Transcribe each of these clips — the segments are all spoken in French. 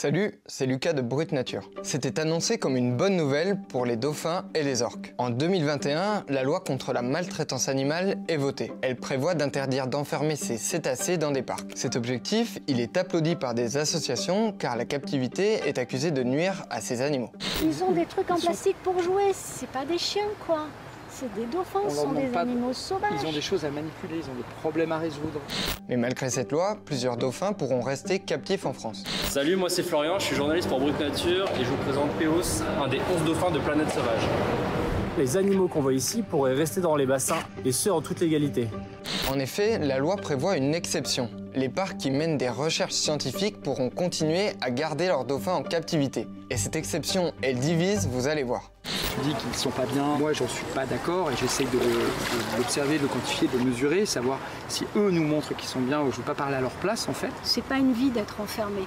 Salut, c'est Lucas de Brut Nature. C'était annoncé comme une bonne nouvelle pour les dauphins et les orques. En 2021, la loi contre la maltraitance animale est votée. Elle prévoit d'interdire d'enfermer ces cétacés dans des parcs. Cet objectif, il est applaudi par des associations car la captivité est accusée de nuire à ces animaux. Ils ont des trucs en plastique pour jouer, c'est pas des chiens quoi. C'est des dauphins, ce sont des animaux sauvages. Ils ont des choses à manipuler, ils ont des problèmes à résoudre. Mais malgré cette loi, plusieurs dauphins pourront rester captifs en France. Salut, moi c'est Florian, je suis journaliste pour Brut Nature et je vous présente Péos, un des 11 dauphins de Planète Sauvage. Les animaux qu'on voit ici pourraient rester dans les bassins, et ce en toute légalité. En effet, la loi prévoit une exception. Les parcs qui mènent des recherches scientifiques pourront continuer à garder leurs dauphins en captivité. Et cette exception, elle divise, vous allez voir. Tu dis qu'ils ne sont pas bien, moi j'en suis pas d'accord et j'essaye de l'observer, de le quantifier, de le mesurer, savoir si eux nous montrent qu'ils sont bien ou je ne veux pas parler à leur place en fait. C'est pas une vie d'être enfermé.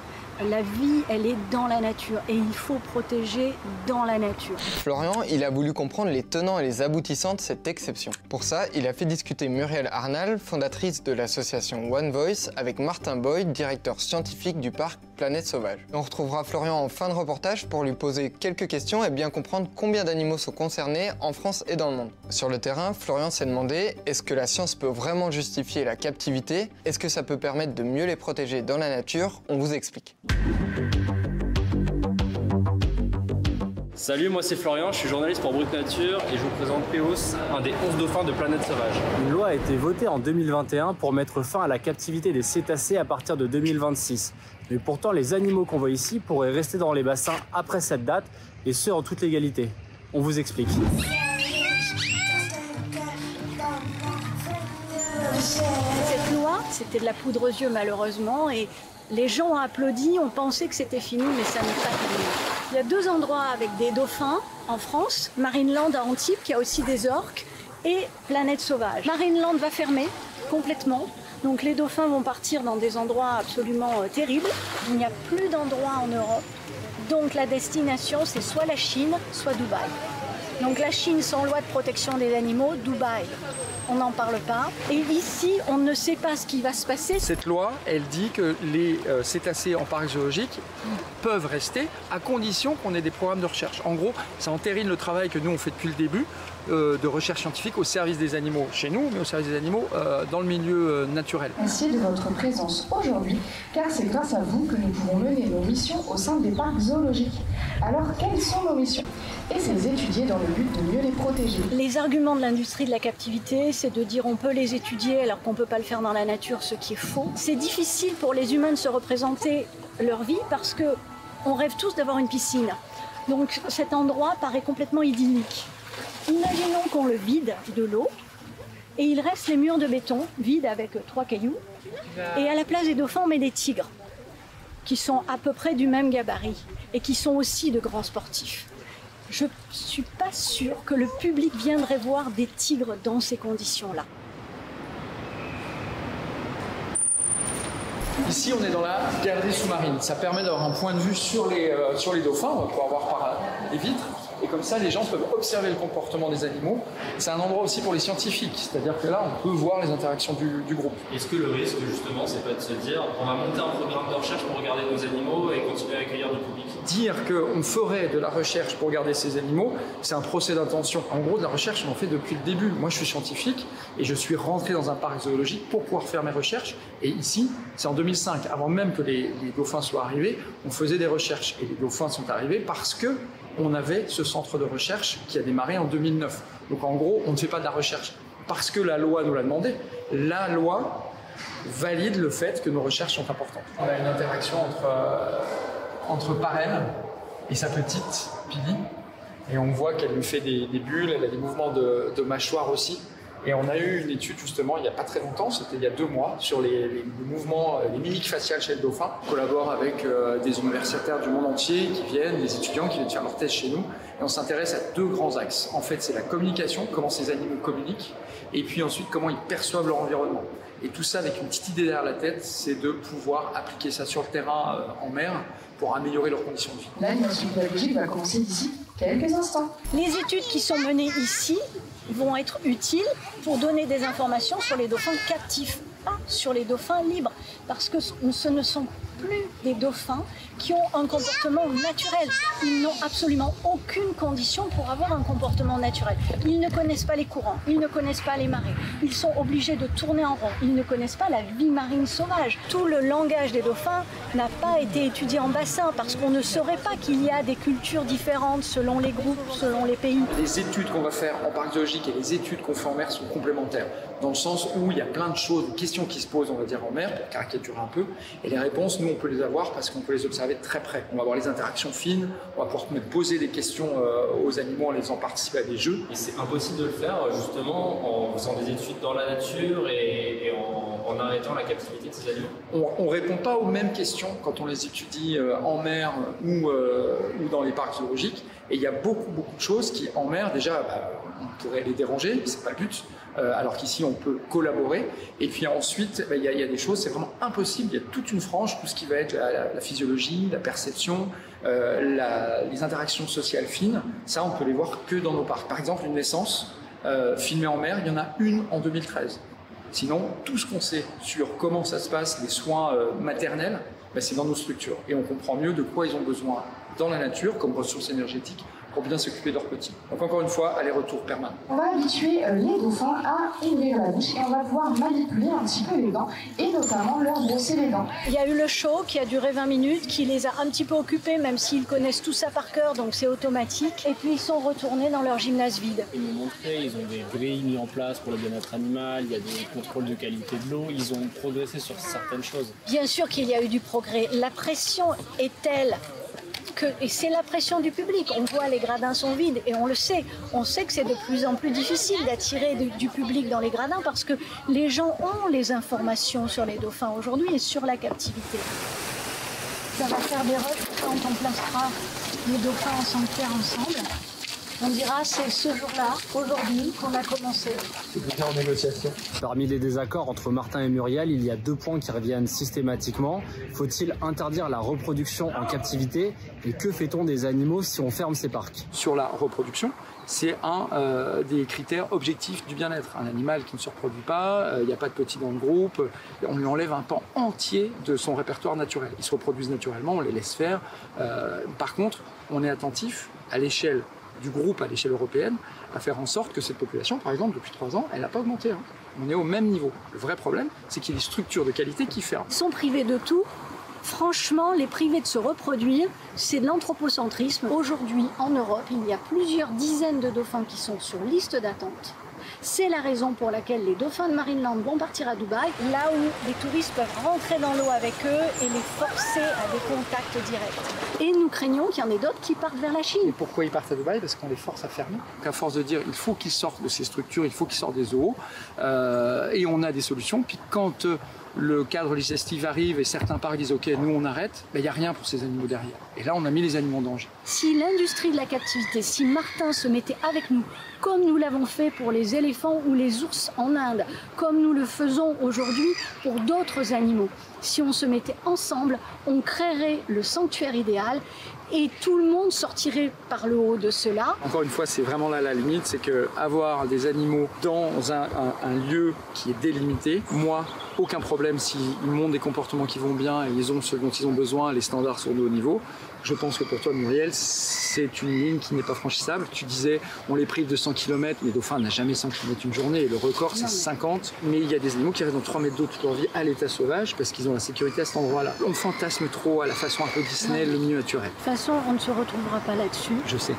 La vie, elle est dans la nature et il faut protéger dans la nature. Florian, il a voulu comprendre les tenants et les aboutissants de cette exception. Pour ça, il a fait discuter Muriel Arnal, fondatrice de l'association One Voice, avec Martin Boyd, directeur scientifique du parc Planète Sauvage. On retrouvera Florian en fin de reportage pour lui poser quelques questions et bien comprendre combien d'animaux sont concernés en France et dans le monde. Sur le terrain, Florian s'est demandé, est-ce que la science peut vraiment justifier la captivité? Est-ce que ça peut permettre de mieux les protéger dans la nature? On vous explique. Salut, moi c'est Florian, je suis journaliste pour Brut Nature et je vous présente Péos, un des 11 dauphins de Planète Sauvage. Une loi a été votée en 2021 pour mettre fin à la captivité des cétacés à partir de 2026. Mais pourtant, les animaux qu'on voit ici pourraient rester dans les bassins après cette date, et ce en toute légalité. On vous explique. Cette loi, c'était de la poudre aux yeux malheureusement et les gens ont applaudi, ont pensé que c'était fini, mais ça n'est pas fini. Il y a 2 endroits avec des dauphins en France, Marineland à Antibes, qui a aussi des orques, et Planète Sauvage. Marineland va fermer complètement, donc les dauphins vont partir dans des endroits absolument terribles. Il n'y a plus d'endroits en Europe, donc la destination c'est soit la Chine, soit Dubaï. Donc la Chine sans loi de protection des animaux, Dubaï, on n'en parle pas. Et ici, on ne sait pas ce qui va se passer. Cette loi, elle dit que les cétacés en parc zoologique peuvent rester à condition qu'on ait des programmes de recherche. En gros, ça entérine le travail que nous on fait depuis le début de recherche scientifique au service des animaux chez nous, mais au service des animaux dans le milieu naturel. Merci de votre présence aujourd'hui, car c'est grâce à vous que nous pouvons mener nos missions au sein des parcs zoologiques. Alors, quelles sont nos missions? Et c'est les étudier dans le but de mieux les protéger. Les arguments de l'industrie de la captivité, c'est de dire on peut les étudier alors qu'on ne peut pas le faire dans la nature, ce qui est faux. C'est difficile pour les humains de se représenter leur vie parce que on rêve tous d'avoir une piscine. Donc cet endroit paraît complètement idyllique. Imaginons qu'on le vide de l'eau et il reste les murs de béton vides avec 3 cailloux. Et à la place des dauphins, on met des tigres qui sont à peu près du même gabarit et qui sont aussi de grands sportifs. Je ne suis pas sûre que le public viendrait voir des tigres dans ces conditions-là. Ici, on est dans la galerie sous-marine. Ça permet d'avoir un point de vue sur les dauphins. On va pouvoir voir par les vitres. Et comme ça, les gens peuvent observer le comportement des animaux. C'est un endroit aussi pour les scientifiques. C'est-à-dire que là, on peut voir les interactions du groupe. Est-ce que le risque, justement, c'est pas de se dire on va monter un programme de recherche pour regarder nos animaux et continuer à accueillir du public? Dire qu'on ferait de la recherche pour garder ces animaux, c'est un procès d'intention. En gros, de la recherche, on en fait depuis le début. Moi, je suis scientifique et je suis rentré dans un parc zoologique pour pouvoir faire mes recherches. Et ici, c'est en 2005, avant même que les dauphins soient arrivés, on faisait des recherches. Et les dauphins sont arrivés parce que on avait ce centre de recherche qui a démarré en 2009. Donc en gros, on ne fait pas de la recherche parce que la loi nous l'a demandé. La loi valide le fait que nos recherches sont importantes. On a une interaction entre Parel et sa petite Pili. Et on voit qu'elle lui fait des bulles, elle a des mouvements de mâchoire aussi. Et on a eu une étude justement il n'y a pas très longtemps, c'était il y a 2 mois, sur les mouvements, les mimiques faciales chez le dauphin. On collabore avec des universitaires du monde entier qui viennent, des étudiants qui viennent faire leur thèse chez nous. Et on s'intéresse à 2 grands axes. En fait, c'est la communication, comment ces animaux communiquent, et puis ensuite comment ils perçoivent leur environnement. Et tout ça avec une petite idée derrière la tête, c'est de pouvoir appliquer ça sur le terrain en mer pour améliorer leurs conditions de vie. L'animation pédagogique va commencer d'ici quelques instants. Les études qui sont menées ici vont être utiles pour donner des informations sur les dauphins captifs, pas sur les dauphins libres, parce que ce ne sont plus des dauphins qui ont un comportement naturel. Ils n'ont absolument aucune condition pour avoir un comportement naturel. Ils ne connaissent pas les courants, ils ne connaissent pas les marées, ils sont obligés de tourner en rond, ils ne connaissent pas la vie marine sauvage. Tout le langage des dauphins n'a pas été étudié en bassin parce qu'on ne saurait pas qu'il y a des cultures différentes selon les groupes, selon les pays. Les études qu'on va faire en parc zoologique et les études qu'on fait en mer sont complémentaires, dans le sens où il y a plein de choses, des questions qui se posent, on va dire, en mer, pour caricaturer un peu, et les réponses, nous, on peut les avoir parce qu'on peut les observer de très près. On va avoir les interactions fines, on va pouvoir poser des questions aux animaux en les faisant participer à des jeux. Et c'est impossible de le faire, justement, en faisant des études dans la nature et en arrêtant la captivité de ces animaux. On ne répond pas aux mêmes questions quand on les étudie en mer ou dans les parcs zoologiques, et il y a beaucoup de choses qui, en mer, déjà, on pourrait les déranger, c'est pas le but. Alors qu'ici on peut collaborer, et puis ensuite il y a des choses, c'est vraiment impossible, il y a toute une frange, tout ce qui va être la physiologie, la perception, les interactions sociales fines, ça on peut les voir que dans nos parcs. Par exemple, une naissance filmée en mer, il y en a une en 2013. Sinon, tout ce qu'on sait sur comment ça se passe, les soins maternels, c'est dans nos structures, et on comprend mieux de quoi ils ont besoin dans la nature comme ressources énergétiques pour bien s'occuper de leurs petits. Donc encore une fois, aller-retour permanent. On va habituer les dauphins à ouvrir la bouche et on va pouvoir manipuler un petit peu les dents et notamment leur brosser les dents. Il y a eu le show qui a duré 20 minutes, qui les a un petit peu occupés, même s'ils connaissent tout ça par cœur, donc c'est automatique. Et puis ils sont retournés dans leur gymnase vide. Ils m'ont montré, ils ont des grilles mises en place pour le bien-être animal, il y a des contrôles de qualité de l'eau, ils ont progressé sur certaines choses. Bien sûr qu'il y a eu du progrès. La pression est telle et c'est la pression du public. On voit les gradins sont vides et on le sait. On sait que c'est de plus en plus difficile d'attirer du public dans les gradins parce que les gens ont les informations sur les dauphins aujourd'hui et sur la captivité. Ça va faire des rushs quand on placera les dauphins en sanctuaire ensemble. On dira c'est ce jour-là, aujourd'hui, qu'on a commencé. C'est en négociation. Parmi les désaccords entre Martin et Muriel, il y a 2 points qui reviennent systématiquement. Faut-il interdire la reproduction en captivité? Et que fait-on des animaux si on ferme ces parcs? Sur la reproduction, c'est un des critères objectifs du bien-être. Un animal qui ne se reproduit pas, il n'y a pas de petits dans le groupe, on lui enlève un pan entier de son répertoire naturel. Ils se reproduisent naturellement, on les laisse faire. Par contre, on est attentif à l'échelle du groupe, à l'échelle européenne, à faire en sorte que cette population, par exemple, depuis 3 ans, elle n'a pas augmenté. On est au même niveau. Le vrai problème, c'est qu'il y a des structures de qualité qui ferment. Ils sont privés de tout. Franchement, les privés de se reproduire, c'est de l'anthropocentrisme. Aujourd'hui, en Europe, il y a plusieurs dizaines de dauphins qui sont sur liste d'attente. C'est la raison pour laquelle les dauphins de Marineland vont partir à Dubaï, là où les touristes peuvent rentrer dans l'eau avec eux et les forcer à des contacts directs. Et nous craignons qu'il y en ait d'autres qui partent vers la Chine. Et pourquoi ils partent à Dubaï? Parce qu'on les force à fermer. Donc à force de dire il faut qu'ils sortent de ces structures, il faut qu'ils sortent des zoos, et on a des solutions. Puis quand le cadre législatif arrive et certains parcs disent ok, nous on arrête, il n'y a rien pour ces animaux derrière. Et là on a mis les animaux en danger. Si l'industrie de la captivité, si Martin se mettait avec nous, comme nous l'avons fait pour les éléphants ou les ours en Inde, comme nous le faisons aujourd'hui pour d'autres animaux, si on se mettait ensemble, on créerait le sanctuaire idéal et tout le monde sortirait par le haut de cela. Encore une fois, c'est vraiment là la limite, c'est qu'avoir des animaux dans un lieu qui est délimité, moi, aucun problème s'ils montrent des comportements qui vont bien et ils ont ce dont ils ont besoin, les standards sont de haut niveau. Je pense que pour toi, Muriel, c'est une ligne qui n'est pas franchissable. Tu disais, on les prive de 100 km, les dauphins n'ont jamais 100 km une journée, et le record, c'est 50. Mais il y a des animaux qui restent dans 3 mètres d'eau toute leur vie à l'état sauvage parce qu'ils ont la sécurité à cet endroit-là. On fantasme trop à la façon un peu Disney, le milieu naturel. De toute façon, on ne se retrouvera pas là-dessus. Je sais.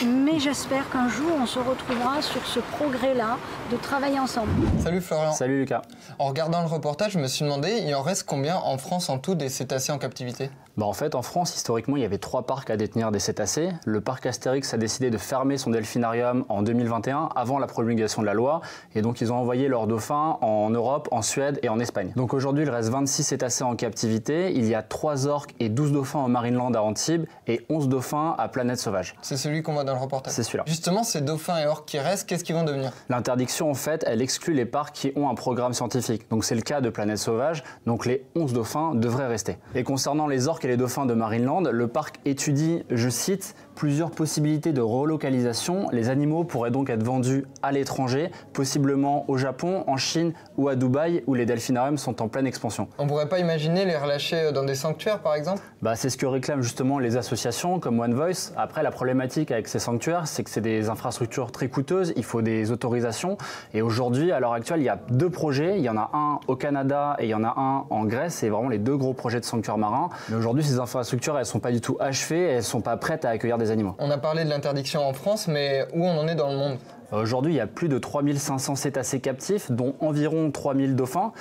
Mais j'espère qu'un jour, on se retrouvera sur ce progrès-là de travailler ensemble. Salut Florian. Salut Lucas. En regardant le reportage, je me suis demandé, il en reste combien en France en tout des cétacés en captivité? En fait, en France, historiquement, il y avait 3 parcs à détenir des cétacés. Le parc Astérix a décidé de fermer son delphinarium en 2021, avant la promulgation de la loi. Et donc, ils ont envoyé leurs dauphins en Europe, en Suède et en Espagne. Donc aujourd'hui, il reste 26 cétacés en captivité. Il y a 3 orques et 12 dauphins au Marineland à Antibes et 11 dauphins à Planète Sauvage. C'est celui qu'on voit dans le reportage? C'est celui-là. Justement, ces dauphins et orques qui restent, qu'est-ce qu'ils vont devenir? L'interdiction, en fait, elle exclut les parcs qui ont un programme scientifique. Donc c'est le cas de Planète Sauvage. Donc les 11 dauphins devraient rester. Et concernant les orques et les dauphins de Marineland, le parc étudie, je cite, plusieurs possibilités de relocalisation. Les animaux pourraient donc être vendus à l'étranger, possiblement au Japon, en Chine ou à Dubaï, où les delphinariums sont en pleine expansion. On pourrait pas imaginer les relâcher dans des sanctuaires, par exemple? C'est ce que réclament justement les associations comme One Voice. Après, la problématique avec ces sanctuaires, c'est que c'est des infrastructures très coûteuses, il faut des autorisations. Et aujourd'hui, à l'heure actuelle, il y a 2 projets. Il y en a un au Canada et il y en a un en Grèce. C'est vraiment les 2 gros projets de sanctuaires marins. Mais aujourd'hui, ces infrastructures, elles sont pas du tout achevées, elles sont pas prêtes à accueillir des animaux. On a parlé de l'interdiction en France, mais où on en est dans le monde? Aujourd'hui, il y a plus de 3500 cétacés captifs, dont environ 3000 dauphins.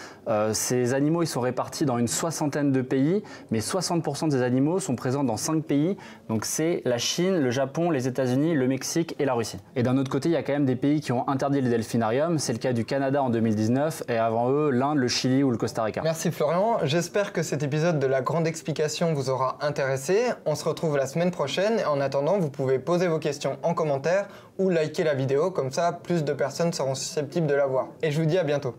Ces animaux, ils sont répartis dans une 60aine de pays, mais 60% des animaux sont présents dans 5 pays. Donc c'est la Chine, le Japon, les États-Unis, le Mexique et la Russie. Et d'un autre côté, il y a quand même des pays qui ont interdit les delphinariums. C'est le cas du Canada en 2019 et avant eux, l'Inde, le Chili ou le Costa Rica. Merci Florian, j'espère que cet épisode de La Grande Explication vous aura intéressé. On se retrouve la semaine prochaine et en attendant, vous pouvez poser vos questions en commentaire ou liker la vidéo, comme ça plus de personnes seront susceptibles de la voir. Et je vous dis à bientôt.